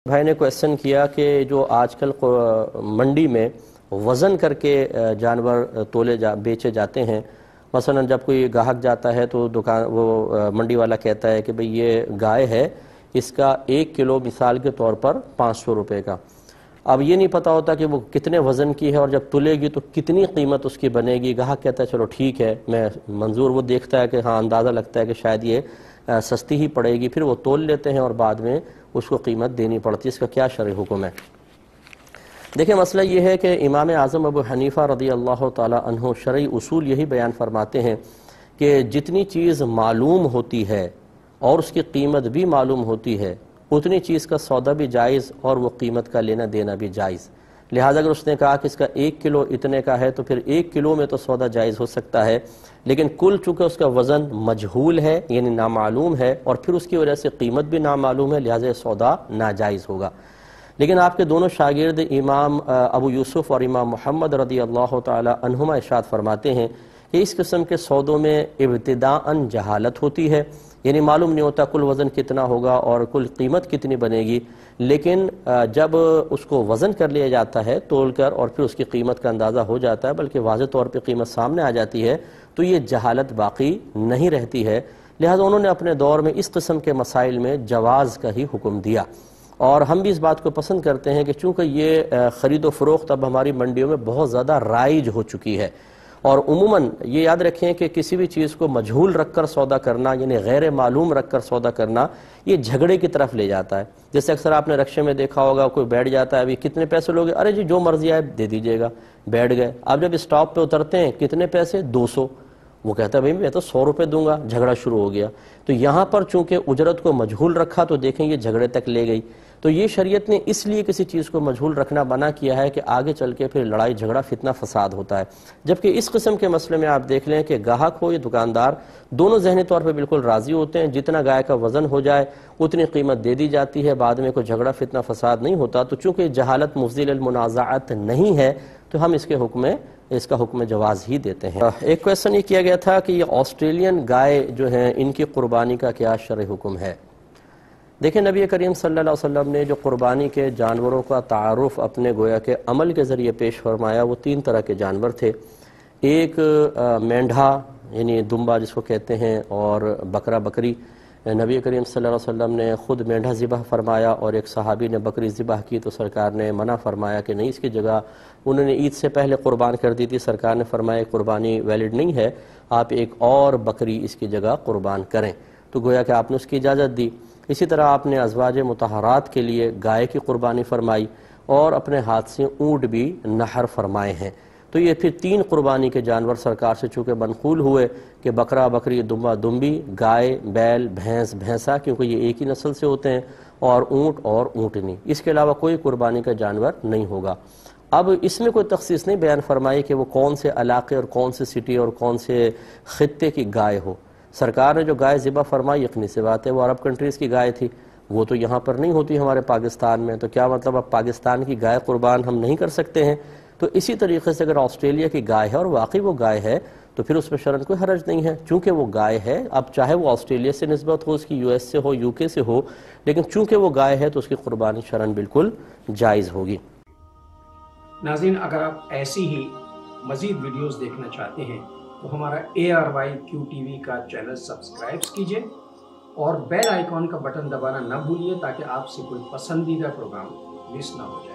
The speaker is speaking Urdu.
بھائی نے کویسچن کیا کہ جو آج کل منڈی میں وزن کر کے جانور بیچے جاتے ہیں، مثلا جب کوئی گاہک جاتا ہے تو وہ منڈی والا کہتا ہے کہ بھئی یہ گائے ہے، اس کا 1 کلو مثال کے طور پر 500 روپے کا۔ اب یہ نہیں پتا ہوتا کہ وہ کتنے وزن کی ہے اور جب تلے گی تو کتنی قیمت اس کی بنے گی۔ گاہک کہتا ہے چلو ٹھیک ہے، میں منظور، وہ دیکھتا ہے کہ ہاں اندازہ لگتا ہے کہ شاید یہ سستی ہی پڑے گی، پھر وہ تول لیتے ہیں اور بعد میں اس کو قیمت دینی پڑتی ہے۔ اس کا کیا شرعی حکم ہے؟ دیکھیں، مسئلہ یہ ہے کہ امام اعظم ابو حنیفہ رضی اللہ تعالی عنہ شرعی اصول یہی بیان فرماتے ہیں کہ جتنی چیز معلوم ہوتی ہے اور اس کی قیمت بھی معلوم ہوتی ہے، اتنی چیز کا سودا بھی جائز اور وہ قیمت کا لینا دینا بھی جائز۔ لہٰذا اگر اس نے کہا کہ اس کا 1 کلو اتنے کا ہے تو پھر 1 کلو میں تو سودا جائز ہو سکتا ہے، لیکن کل چونکہ اس کا وزن مجہول ہے یعنی نامعلوم ہے اور پھر اس کی وجہ سے قیمت بھی نامعلوم ہے، لہٰذا یہ سودا ناجائز ہوگا۔ لیکن آپ کے دونوں شاگرد امام ابو یوسف اور امام محمد رضی اللہ تعالی عنہما ارشاد فرماتے ہیں کہ اس قسم کے سودوں میں ابتداءً جہالت ہوتی ہے، یعنی معلوم نہیں ہوتا کل وزن کتنا ہوگا اور کل قیمت کتنی بنے گی، لیکن جب اس کو وزن کر لیا جاتا ہے تول کر اور پھر اس کی قیمت کا اندازہ ہو جاتا ہے، بلکہ واضح طور پہ قیمت سامنے آ جاتی ہے، تو یہ جہالت باقی نہیں رہتی ہے۔ لہٰذا انہوں نے اپنے دور میں اس قسم کے مسائل میں جواز کا ہی حکم دیا، اور ہم بھی اس بات کو پسند کرتے ہیں کہ چونکہ یہ خرید و فروخت اب ہماری منڈیوں میں بہت زیادہ رائج ہو چکی ہے، اور عموماً یہ یاد رکھیں کہ کسی بھی چیز کو مجہول رکھ کر سودا کرنا یعنی غیر معلوم رکھ کر سودا کرنا یہ جھگڑے کی طرف لے جاتا ہے۔ جیسے اکثر آپ نے رکشے میں دیکھا ہوگا، کوئی بیٹھ جاتا ہے، ابھی کتنے پیسے لوگے؟ ارے جی جو مرضی آئے دے دیجئے گا، بیٹھ گئے۔ اب جب اسٹاپ پہ اترتے ہیں، کتنے پیسے؟ 200۔ وہ کہتا ہے بھئی میں تو 100 روپے دوں گا، جھگڑا شروع ہو گیا۔ تو یہاں پر چونکہ اجرت کو مجہول رکھا تو دیکھیں یہ جھگڑے تک لے گئی۔ تو یہ شریعت نے اس لیے کسی چیز کو مجہول رکھنا منع کیا ہے کہ آگے چل کے پھر لڑائی جھگڑا فتنہ فساد ہوتا ہے، جبکہ اس قسم کے مسئلے میں آپ دیکھ لیں کہ گاہک ہو یا دکاندار دونوں ذہنی طور پہ بالکل راضی ہوتے ہیں، جتنا گائے کا وزن ہو جائے اتنی قیمت دے دی جاتی ہے، بعد میں کوئی جھگڑا فتنہ فساد نہیں ہوتا۔ تو چونکہ جہالت مفضی للمنازعات نہیں ہے تو ہم اس کا حکم جواز ہی دیتے ہیں۔ ایک کویسچن یہ کیا گیا تھا کہ یہ آسٹریلین گائے جو ہیں ان کی قربانی کا کیا شرعی حکم ہے؟ دیکھیں، نبی کریم صلی اللہ علیہ وسلم نے جو قربانی کے جانوروں کا تعارف اپنے گویا کے عمل کے ذریعے پیش فرمایا، وہ 3 طرح کے جانور تھے۔ ایک مینڈھا یعنی دمبا جس کو کہتے ہیں، اور بکرا بکری۔ نبی کریم صلی اللہ علیہ وسلم نے خود مینڈھا ذبح فرمایا اور ایک صحابی نے بکری ذبح کی تو سرکار نے منع فرمایا کہ نہیں، اس کی جگہ انہوں نے عید سے پہلے قربان کر دی تھی، سرکار نے فرمایا قربانی ویلڈ نہیں ہے، آپ ایک اور بکری اس کی جگہ قربان کریں، تو گویا کہ آپ نے اس کی اجازت دی۔ اسی طرح آپ نے ازواج مطہرات کے لیے گائے کی قربانی فرمائی اور اپنے ہاتھ سے اونٹ بھی نحر فرمائے ہیں۔ تو یہ پھر 3 قربانی کے جانور سرکار سے چونکہ منقول ہوئے کہ بکرا بکری، دمبا دمبی، گائے بیل بھینس بھینسا، کیونکہ یہ ایک ہی نسل سے ہوتے ہیں، اور اونٹ اور اونٹنی، اس کے علاوہ کوئی قربانی کا جانور نہیں ہوگا۔ اب اس میں کوئی تخصیص نہیں بیان فرمائی کہ وہ کون سے علاقے اور کون سے سٹی اور کون سے خطے کی گائے ہو۔ سرکار نے جو گائے ذبح فرمائی، یقینی سی بات ہے وہ عرب کنٹریز کی گائے تھی، وہ تو یہاں پر نہیں ہوتی ہمارے پاکستان میں، تو کیا مطلب اب پاکستان کی گائے قربان ہم نہیں کر سکتے ہیں؟ تو اسی طریقے سے اگر آسٹریلیا کی گائے ہے اور واقعی وہ گائے ہے تو پھر اس میں شرعاً کوئی حرج نہیں ہے، چونکہ وہ گائے ہے۔ اب چاہے وہ آسٹریلیا سے نسبت ہو، اس کی US سے ہو، UK سے ہو، لیکن چونکہ وہ گائے ہے تو اس کی قربانی شرعاً بالکل جائز ہوگی۔ ناظرین، اگر آپ ایسی ہی مزید ویڈیوز دیکھنا چاہتے ہیں تو ہمارا ARYQ TV کا چینل سبسکرائب کیجئے اور بیل آئیکن کا بٹن دبانا نہ بھولیے تاکہ آپ سے کوئی پسندیدہ پروگرام مس نہ ہو جائے۔